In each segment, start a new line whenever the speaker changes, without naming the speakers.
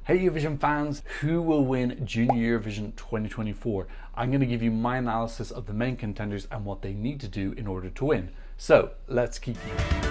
Hey Eurovision fans, who will win Junior Eurovision 2024? I'm going to give you my analysis of the main contenders and what they need to do in order to win. So let's keep moving.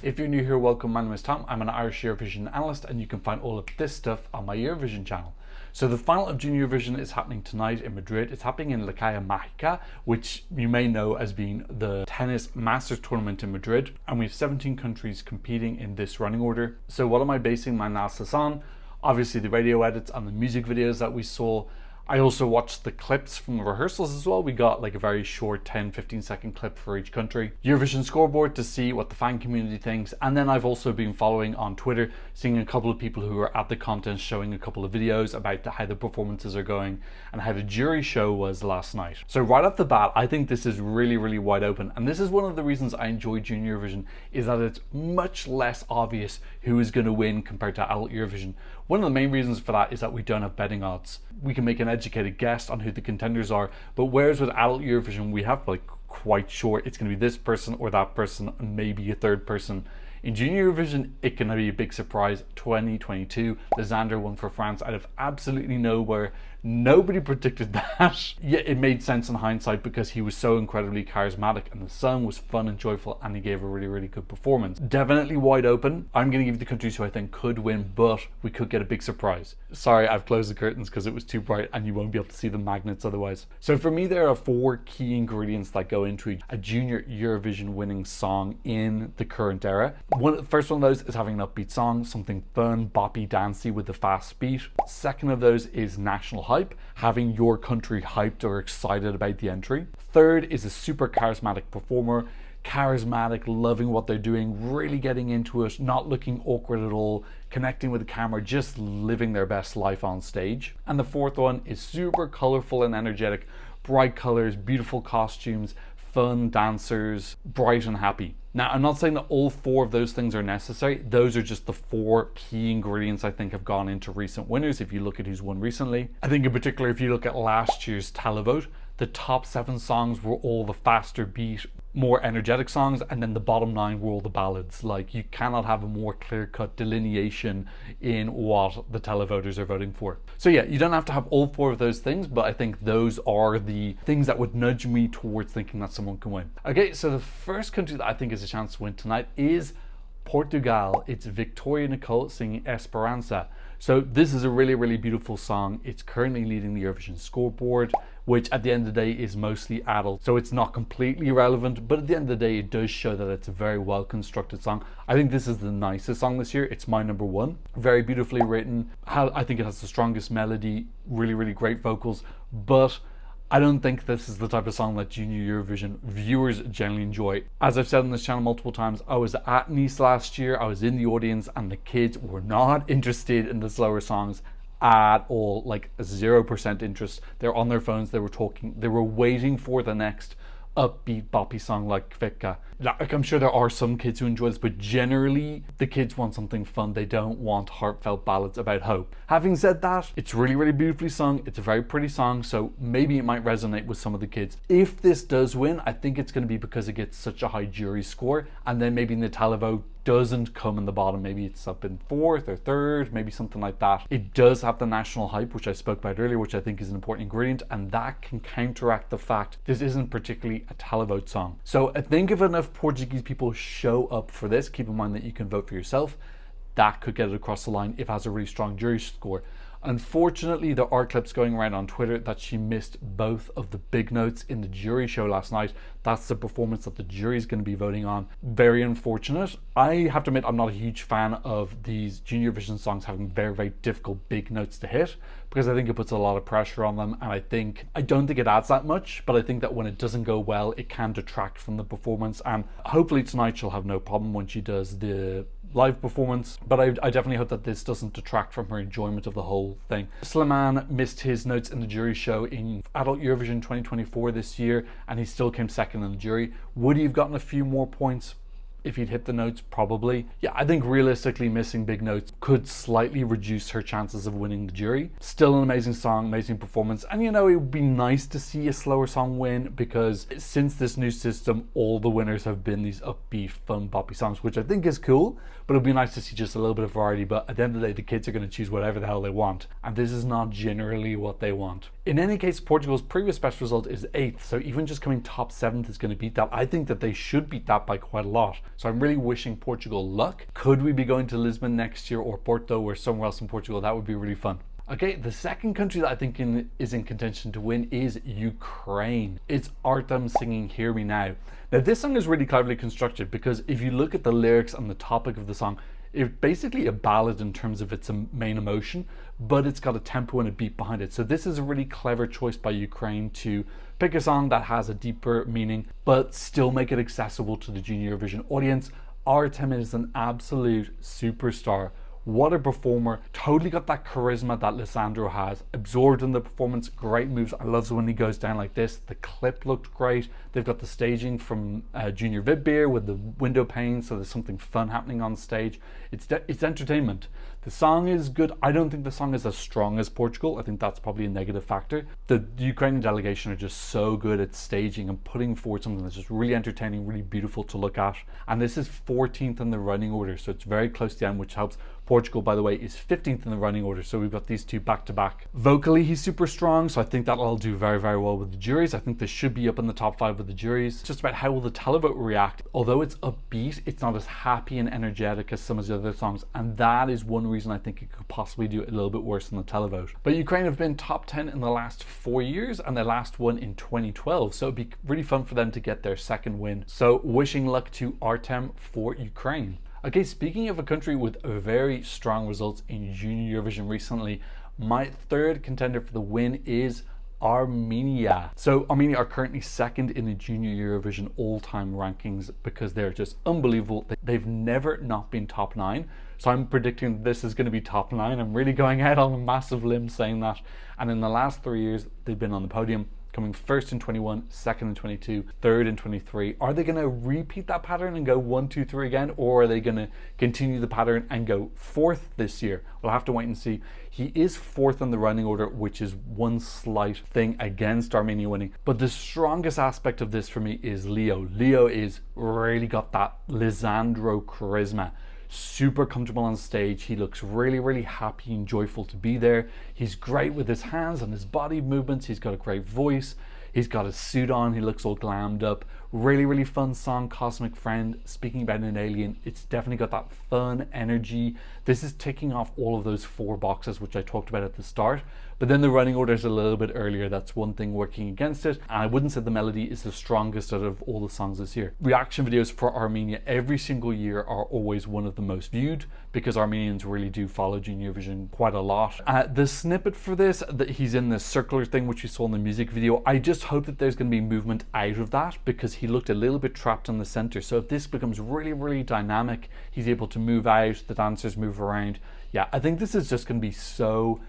If you're new here, welcome. My name is Tom. I'm an Irish Eurovision analyst and you can find all of this stuff on my Eurovision channel. So the final of Junior Eurovision is happening tonight in Madrid. It's happening in La Calle Mágica, which you may know as being the tennis masters tournament in Madrid. And we have 17 countries competing in this running order. So what am I basing my analysis on? Obviously the radio edits and the music videos that we saw. I also watched the clips from the rehearsals as well. We got like a very short 10-15 second clip for each country. Eurovision scoreboard to see what the fan community thinks. And then I've also been following on Twitter, seeing a couple of people who are at the contest showing a couple of videos about how the performances are going and how the jury show was last night. So right off the bat, I think this is really wide open. And this is one of the reasons I enjoy Junior Eurovision, is that it's much less obvious who is going to win compared to adult Eurovision. One of the main reasons for that is that we don't have betting odds. We can make an educated guess on who the contenders are, but whereas with adult Eurovision we have like quite sure it's going to be this person or that person and maybe a third person. In Junior Eurovision, it can be a big surprise. 2022, Lysander won for France out of absolutely nowhere. Nobody predicted that. Yet it made sense in hindsight because he was so incredibly charismatic and the song was fun and joyful and he gave a really good performance. Definitely wide open. I'm going to give you the countries who I think could win, but we could get a big surprise. Sorry, I've closed the curtains because it was too bright and you won't be able to see the magnets otherwise. So for me, there are 4 key ingredients that go into a Junior Eurovision winning song in the current era. The first one of those is having an upbeat song, something fun, boppy, dancey with a fast beat. Second of those is national hype, having your country hyped or excited about the entry. Third is a super charismatic performer, charismatic, loving what they're doing, really getting into it, not looking awkward at all, connecting with the camera, just living their best life on stage. And the fourth one is super colorful and energetic, bright colors, beautiful costumes, fun dancers, bright and happy. Now, I'm not saying that all 4 of those things are necessary. Those are just the 4 key ingredients I think have gone into recent winners if you look at who's won recently. I think in particular, if you look at last year's televote, the top 7 songs were all the faster beat, more energetic songs, and then the bottom 9 were all the ballads. Like, you cannot have a more clear-cut delineation in what the televoters are voting for. So yeah, you don't have to have all 4 of those things, but I think those are the things that would nudge me towards thinking that someone can win. Okay, so the first country that I think has a chance to win tonight is Portugal. It's Victoria Nicole singing Esperança. So this is a really beautiful song. It's currently leading the Eurovision scoreboard, which at the end of the day is mostly adult. So it's not completely relevant, but at the end of the day, it does show that it's a very well constructed song. I think this is the nicest song this year. It's my number 1. Very beautifully written. I think it has the strongest melody, really great vocals, but I don't think this is the type of song that Junior Eurovision viewers generally enjoy. As I've said on this channel multiple times, I was at Nice last year, I was in the audience, and the kids were not interested in the slower songs at all, like 0% interest. They're on their phones, they were talking, they were waiting for the next upbeat boppy song like Kvika. Like, I'm sure there are some kids who enjoy this, but generally the kids want something fun. They don't want heartfelt ballads about hope. Having said that, it's really beautifully sung. It's a very pretty song, so maybe it might resonate with some of the kids. If this does win, I think it's going to be because it gets such a high jury score, and then maybe in the televote doesn't come in the bottom. Maybe it's up in 4th or 3rd, maybe something like that. It does have the national hype, which I spoke about earlier, which I think is an important ingredient, and that can counteract the fact this isn't particularly a televote song. So I think if enough Portuguese people show up for this, keep in mind that you can vote for yourself, that could get it across the line if it has a really strong jury score. Unfortunately, there are clips going around on Twitter that she missed both of the big notes in the jury show last night. That's the performance that the jury is going to be voting on. Very unfortunate. I have to admit, I'm not a huge fan of these Junior Eurovision songs having very difficult big notes to hit, because I think it puts a lot of pressure on them, and I don't think it adds that much, but I think that when it doesn't go well, it can detract from the performance, and hopefully tonight she'll have no problem when she does the live performance, but I definitely hope that this doesn't detract from her enjoyment of the whole thing. Slimane missed his notes in the jury show in Adult Eurovision 2024 this year, and he still came second in the jury. Would he have gotten a few more points? If he'd hit the notes, probably. Yeah, I think realistically missing big notes could slightly reduce her chances of winning the jury. Still an amazing song, amazing performance, and it would be nice to see a slower song win, because since this new system, all the winners have been these upbeat, fun, poppy songs, which I think is cool, but it'd be nice to see just a little bit of variety. But at the end of the day, the kids are going to choose whatever the hell they want, and this is not generally what they want. In any case, Portugal's previous best result is 8th, so even just coming top 7th is going to beat that. I think that they should beat that by quite a lot, so I'm really wishing Portugal luck. Could we be going to Lisbon next year, or Porto, or somewhere else in Portugal? That would be really fun. Okay, the second country that I think is in contention to win is Ukraine. It's Artem singing Hear Me Now. Now, this song is really cleverly constructed, because if you look at the lyrics and the topic of the song, it's basically a ballad in terms of its main emotion, but it's got a tempo and a beat behind it. So this is a really clever choice by Ukraine to pick a song that has a deeper meaning, but still make it accessible to the Junior Eurovision audience. Artem is an absolute superstar. What a performer. Totally got that charisma that Lisandro has. Absorbed in the performance, great moves. I love when he goes down like this. The clip looked great. They've got the staging from Junior Vidbeer with the window pane, so there's something fun happening on stage. It's entertainment. The song is good. I don't think the song is as strong as Portugal. I think that's probably a negative factor. The Ukrainian delegation are just so good at staging and putting forward something that's just really entertaining, really beautiful to look at. And this is 14th in the running order, so it's very close to the end, which helps. Portugal, by the way, is 15th in the running order, so we've got these two back to back. Vocally, he's super strong, so I think that'll all do very, very well with the juries. I think this should be up in the top 5 with the juries. It's just about how will the televote react. Although it's upbeat, it's not as happy and energetic as some of the other songs, and that is one reason I think it could possibly do it a little bit worse than the televote. But Ukraine have been top 10 in the last 4 years, and their last one in 2012, so it'd be really fun for them to get their second win. So wishing luck to Artem for Ukraine. Okay, speaking of a country with very strong results in Junior Eurovision recently, my third contender for the win is Armenia. So Armenia are currently second in the Junior Eurovision all-time rankings because they're just unbelievable. They've never not been top 9. So I'm predicting this is going to be top 9. I'm really going out on a massive limb saying that. And in the last 3 years, they've been on the podium, coming first in 21, second in 22, third in 23. Are they going to repeat that pattern and go 1, 2, 3 again? Or are they going to continue the pattern and go 4th this year? We'll have to wait and see. He is 4th in the running order, which is one slight thing against Armenia winning. But the strongest aspect of this for me is Leo. Leo is really got that Lisandro charisma. Super comfortable on stage. He looks really, really happy and joyful to be there. He's great with his hands and his body movements. He's got a great voice. He's got a suit on. He looks all glammed up. Really, really fun song, Cosmic Friend. Speaking about an alien, it's definitely got that fun energy. This is ticking off all of those 4 boxes, which I talked about at the start. But then the running order is a little bit earlier. That's one thing working against it. And I wouldn't say the melody is the strongest out of all the songs this year. Reaction videos for Armenia every single year are always one of the most viewed because Armenians really do follow Junior Eurovision quite a lot. The snippet for this, that he's in this circular thing, which you saw in the music video, I just hope that there's going to be movement out of that because he looked a little bit trapped in the center. So if this becomes really, really dynamic, he's able to move out, the dancers move around. Yeah, I think this is just going to be so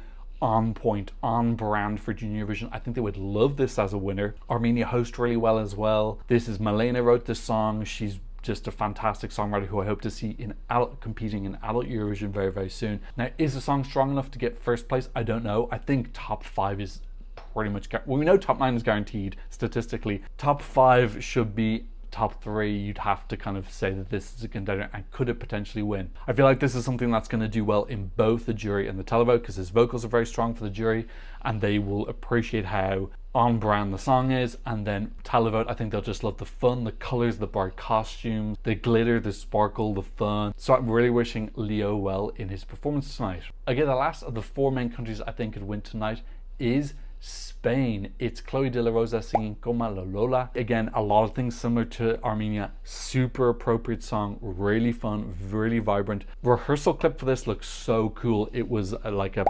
on point, on brand for Junior Eurovision. I think they would love this as a winner. Armenia host really well as well. This is Malena wrote this song. She's just a fantastic songwriter who I hope to see in competing in adult Eurovision very, very soon. Now, is the song strong enough to get first place? I don't know. I think top 5 is pretty much, well, we know top 9 is guaranteed statistically. Top 5 should be. Top 3, you'd have to kind of say that this is a contender, and could it potentially win? I feel like this is something that's going to do well in both the jury and the televote because his vocals are very strong for the jury and they will appreciate how on brand the song is. And then televote, I think they'll just love the fun, the colors, the bright costumes, the glitter, the sparkle, the fun. So I'm really wishing Leo well in his performance tonight. Again, the last of the 4 main countries I think could win tonight is Spain. It's Chloe de la Rosa singing Como la Lola. Again, a lot of things similar to Armenia. Super appropriate song, really fun, really vibrant. Rehearsal clip for this looks so cool. It was like a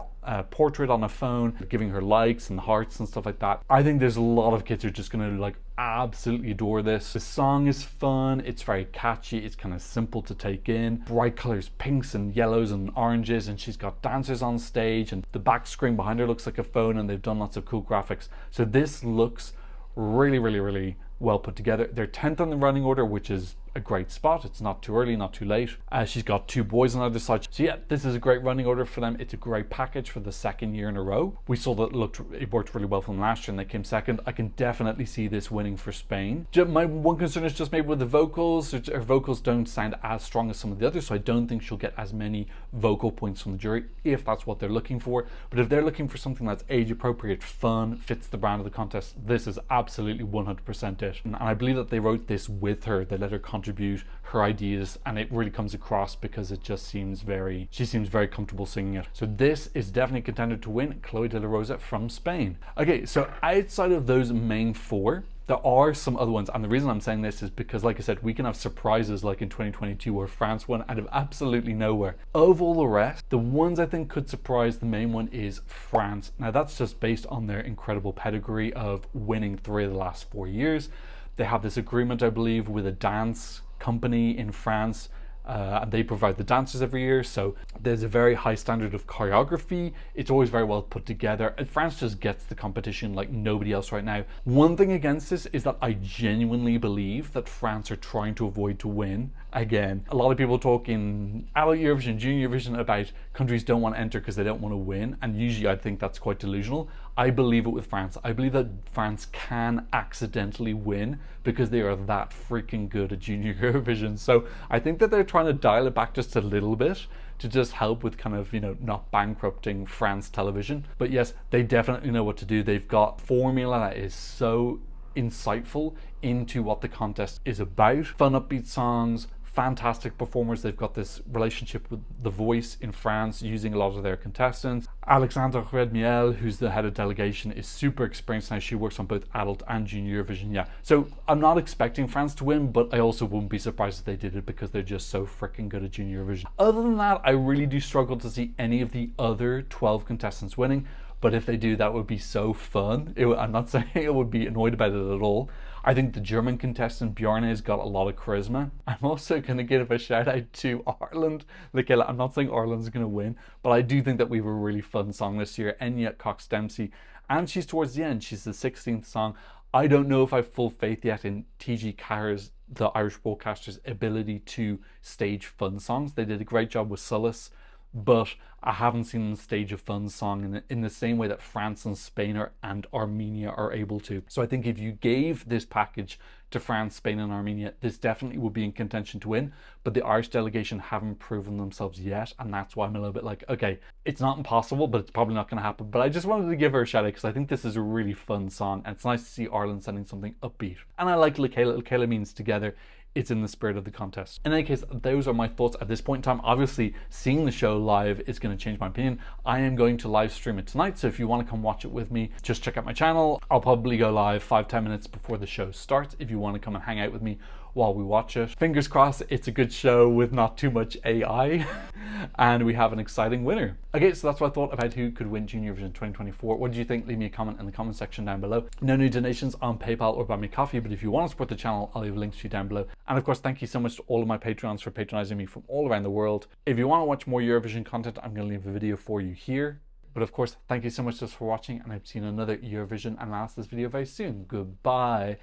portrait on a phone, giving her likes and hearts and stuff like that. I think there's a lot of kids who are just gonna like absolutely adore this. The song is fun, it's very catchy, it's kind of simple to take in. Bright colors, pinks and yellows and oranges, and she's got dancers on stage, and the back screen behind her looks like a phone, and they've done lots of cool graphics. So this looks really, really, really well put together. They're 10th on the running order, which is a great spot. It's not too early, not too late. She's got 2 boys on either side. So yeah, this is a great running order for them. It's a great package for the 2nd year in a row. We saw that it worked really well for them last year and they came 2nd. I can definitely see this winning for Spain. My one concern is just maybe with the vocals. Her vocals don't sound as strong as some of the others, so I don't think she'll get as many vocal points from the jury if that's what they're looking for. But if they're looking for something that's age appropriate, fun, fits the brand of the contest, this is absolutely 100% it. And I believe that they wrote this with her. They let her contribute her ideas, and it really comes across because it just seems she seems very comfortable singing it. So this is definitely a contender to win, Chloe de la Rosa from Spain. Okay, so outside of those main 4, there are some other ones, and the reason I'm saying this is because, like I said, we can have surprises like in 2022 where France won out of absolutely nowhere. Of all the rest, the ones I think could surprise, the main one is France. Now that's just based on their incredible pedigree of winning 3 of the last 4 years. They have this agreement, I believe, with a dance company in France, and they provide the dancers every year, so there's a very high standard of choreography. It's always very well put together, and France just gets the competition like nobody else right now. One thing against this is that I genuinely believe that France are trying to avoid to win. Again, a lot of people talk in adult Eurovision, junior Eurovision about countries don't want to enter because they don't want to win, and usually I think that's quite delusional. I believe it with France. I believe that France can accidentally win because they are that freaking good at Junior Eurovision. So I think that they're trying to dial it back just a little bit to just help with kind of, not bankrupting France television. But yes, they definitely know what to do. They've got formula that is so insightful into what the contest is about. Fun, upbeat songs, fantastic performers. They've got this relationship with The Voice in France, using a lot of their contestants. Alexandra Redmiel, who's the head of delegation, is super experienced now. She works on both adult and junior Eurovision. Yeah, so I'm not expecting France to win, but I also wouldn't be surprised if they did it because they're just so freaking good at junior Eurovision. Other than that, I really do struggle to see any of the other 12 contestants winning, but if they do, that would be so fun. I'm not saying I would be annoyed about it at all. I think the German contestant Bjarne has got a lot of charisma. I'm also going to give a shout out to Ireland. I'm not saying Ireland's going to win, but I do think that we have a really fun song this year. Enya Cox Dempsey, and she's towards the end. She's the 16th song. I don't know if I have full faith yet in TG Carr's, the Irish broadcaster's, ability to stage fun songs. They did a great job with Solace, but I haven't seen them stage a fun song in the same way that France and Spain and Armenia are able to. So I think if you gave this package to France, Spain and Armenia, this definitely would be in contention to win, but the Irish delegation haven't proven themselves yet, and that's why I'm a little bit like, okay, it's not impossible, but it's probably not going to happen. But I just wanted to give her a shout out because I think this is a really fun song, and it's nice to see Ireland sending something upbeat. And I like Lekela. Lekela means together. It's in the spirit of the contest. In any case, those are my thoughts at this point in time. Obviously, seeing the show live is going to change my opinion. I am going to live stream it tonight, so if you want to come watch it with me, just check out my channel. I'll probably go live 5-10 minutes before the show starts if you want to come and hang out with me while we watch it. Fingers crossed it's a good show with not too much AI and we have an exciting winner. Okay, so that's what I thought about who could win Junior Eurovision 2024. What did you think? Leave me a comment in the comment section down below. No new donations on PayPal or Buy Me Coffee, but if you want to support the channel, I'll leave links to you down below. And of course, thank you so much to all of my Patreons for patronizing me from all around the world. If you want to watch more Eurovision content, I'm going to leave a video for you here. But of course, thank you so much just for watching, and I've seen another Eurovision analysis video very soon. Goodbye.